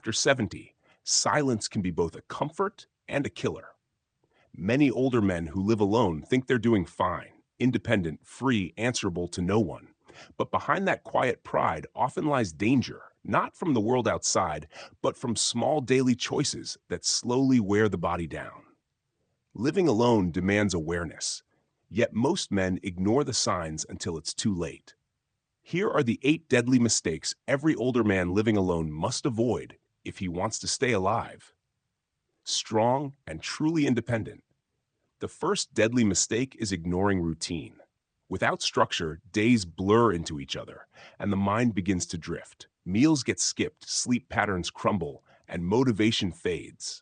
after 70, silence can be both a comfort and a killer. Many older men who live alone think they're doing fine, independent, free, answerable to no one. But behind that quiet pride often lies danger, not from the world outside, but from small daily choices that slowly wear the body down. Living alone demands awareness, yet most men ignore the signs until it's too late. Here are the 8 deadly mistakes every older man living alone must avoid if he wants to stay alive, strong, and truly independent. The first deadly mistake is ignoring routine. Without structure, days blur into each other, and the mind begins to drift. Meals get skipped, sleep patterns crumble, and motivation fades.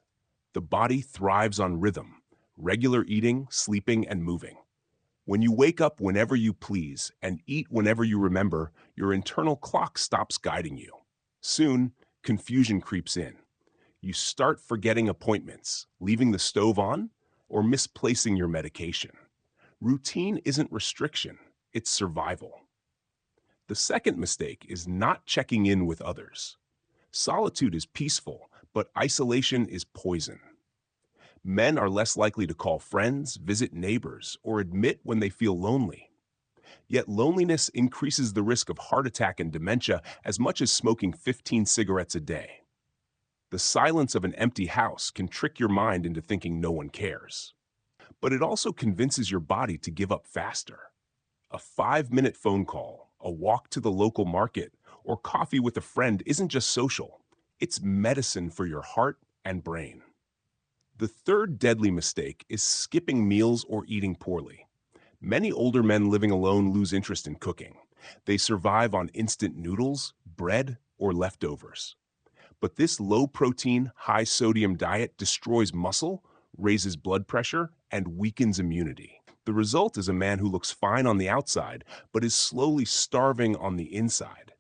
The body thrives on rhythm, regular eating, sleeping, and moving. When you wake up whenever you please and eat whenever you remember, your internal clock stops guiding you. Soon, confusion creeps in. You start forgetting appointments, leaving the stove on, or misplacing your medication. Routine isn't restriction, it's survival. The second mistake is not checking in with others. Solitude is peaceful, but isolation is poison. Men are less likely to call friends, visit neighbors, or admit when they feel lonely. Yet loneliness increases the risk of heart attack and dementia as much as smoking 15 cigarettes a day. The silence of an empty house can trick your mind into thinking no one cares. But it also convinces your body to give up faster. A 5-minute phone call, a walk to the local market, or coffee with a friend isn't just social, it's medicine for your heart and brain. The third deadly mistake is skipping meals or eating poorly. Many older men living alone lose interest in cooking. They survive on instant noodles, bread, or leftovers. But this low-protein, high-sodium diet destroys muscle, raises blood pressure, and weakens immunity. The result is a man who looks fine on the outside, but is slowly starving on the inside.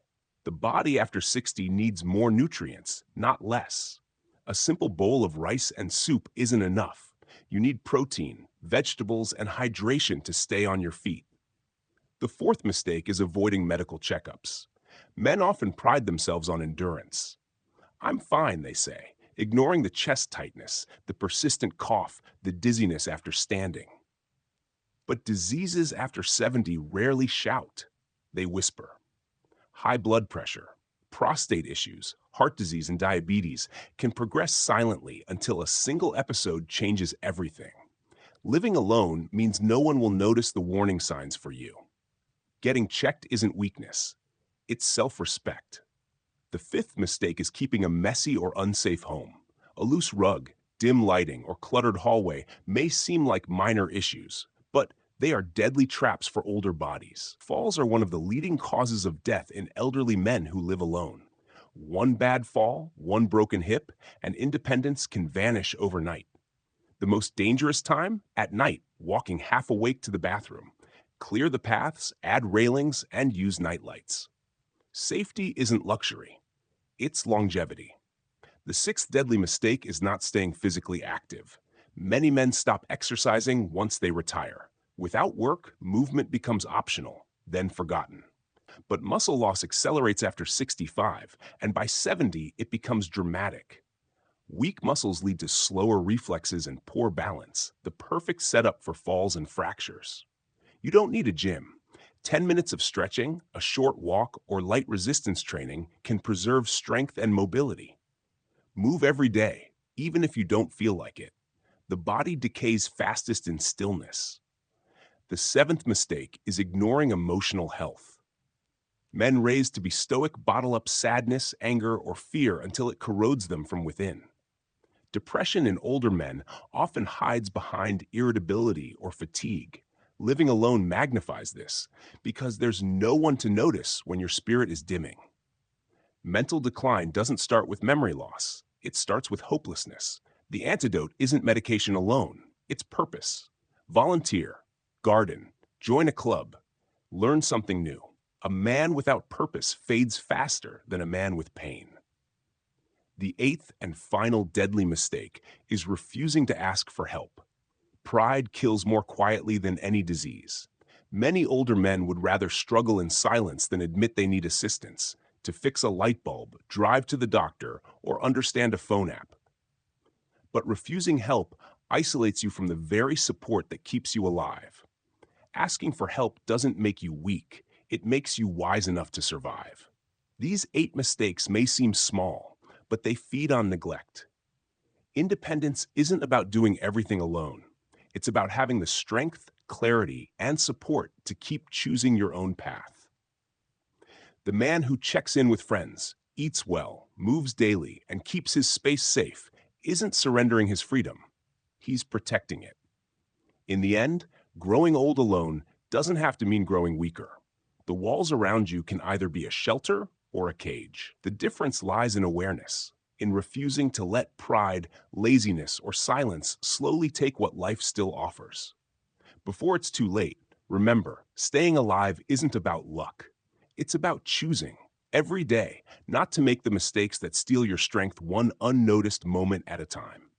The body after 60 needs more nutrients, not less. A simple bowl of rice and soup isn't enough. You need protein, vegetables, and hydration to stay on your feet. The fourth mistake is avoiding medical checkups. Men often pride themselves on endurance. I'm fine, they say, ignoring the chest tightness, the persistent cough, the dizziness after standing. But diseases after 70 rarely shout. They whisper. High blood pressure, prostate issues, heart disease, and diabetes can progress silently until a single episode changes everything. Living alone means no one will notice the warning signs for you. Getting checked isn't weakness. It's self-respect. The fifth mistake is keeping a messy or unsafe home. A loose rug, dim lighting, or cluttered hallway may seem like minor issues, but they are deadly traps for older bodies. Falls are one of the leading causes of death in elderly men who live alone. One bad fall, one broken hip, and independence can vanish overnight. The most dangerous time? At night, walking half awake to the bathroom. Clear the paths, add railings, and use nightlights. Safety isn't luxury. It's longevity. The sixth deadly mistake is not staying physically active. Many men stop exercising once they retire. Without work, movement becomes optional, then forgotten. But muscle loss accelerates after 65, and by 70, it becomes dramatic. Weak muscles lead to slower reflexes and poor balance, the perfect setup for falls and fractures. You don't need a gym. 10 minutes of stretching, a short walk, or light resistance training can preserve strength and mobility. Move every day, even if you don't feel like it. The body decays fastest in stillness. The seventh mistake is ignoring emotional health. Men raised to be stoic bottle up sadness, anger, or fear until it corrodes them from within. Depression in older men often hides behind irritability or fatigue. Living alone magnifies this because there's no one to notice when your spirit is dimming. Mental decline doesn't start with memory loss. It starts with hopelessness. The antidote isn't medication alone. It's purpose. Volunteer, garden, join a club, learn something new. A man without purpose fades faster than a man with pain. The eighth and final deadly mistake is refusing to ask for help. Pride kills more quietly than any disease. Many older men would rather struggle in silence than admit they need assistance. to fix a light bulb, drive to the doctor, or understand a phone app. But refusing help isolates you from the very support that keeps you alive. Asking for help doesn't make you weak, it makes you wise enough to survive. These 8 mistakes may seem small, but they feed on neglect. Independence isn't about doing everything alone. It's about having the strength, clarity, and support to keep choosing your own path. The man who checks in with friends, eats well, moves daily, and keeps his space safe isn't surrendering his freedom. He's protecting it. In the end, growing old alone doesn't have to mean growing weaker. The walls around you can either be a shelter or a cage. The difference lies in awareness, in refusing to let pride, laziness, or silence slowly take what life still offers. Before it's too late, remember, staying alive isn't about luck. It's about choosing, every day, not to make the mistakes that steal your strength one unnoticed moment at a time.